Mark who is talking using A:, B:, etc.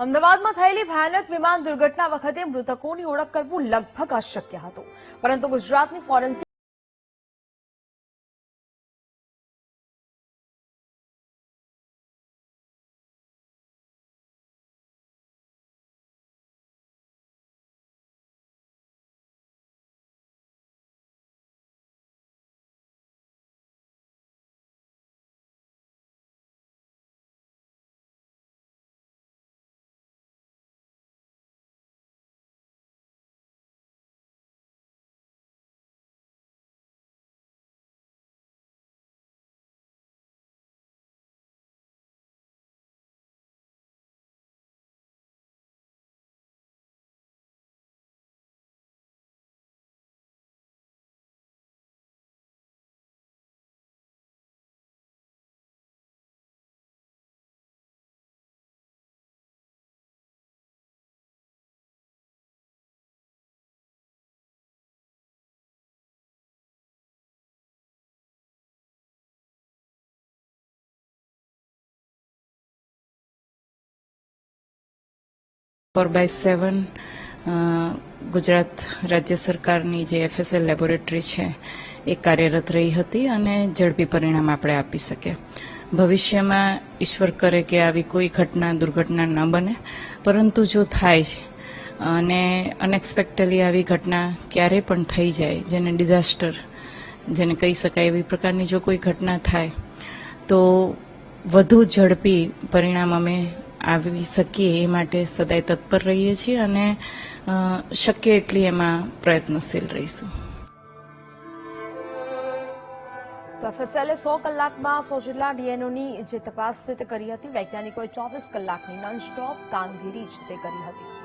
A: અમદાવાદમાં થયેલી ભયાનક વિમાન દુર્ઘટના વખતે મૃતકોની ઓળખ કરવું લગભગ અશક્ય હતું, પરંતુ ગુજરાતની ફોરેન્સિક
B: फोर बाय 7 गुजरात राज्य सरकारनी जे FSL लेबोरेटरी है એ કાર્યરત રહી હતી અને ઝડપી પરિણામ આપણે આપી શકીએ. ભવિષ્યમાં ઈશ્વર કરે કે આવી કોઈ દુર્ઘટના ન બને, પરંતુ જો થાય છે અને અનએક્સપેક્ટેડલી આવી ઘટના ક્યારે પણ થઈ જાય, જેને ડિઝાસ્ટર જેને કહી શકાય, એવી પ્રકારની જો કોઈ ઘટના થાય તો વધુ ઝડપી પરિણામ અમે આવી શકીએ એ માટે સદાય તત્પર રહીએ છીએ અને શક્ય એટલી એમાં પ્રયત્નશીલ રહીશું.
A: તો FSLએ 100 કલાકમાં 100 જેટલા ડીએનઓની જે તપાસ છે તે કરી હતી. વૈજ્ઞાનિકોએ 24 કલાકની નોન સ્ટોપ કામગીરી છે તે કરી હતી.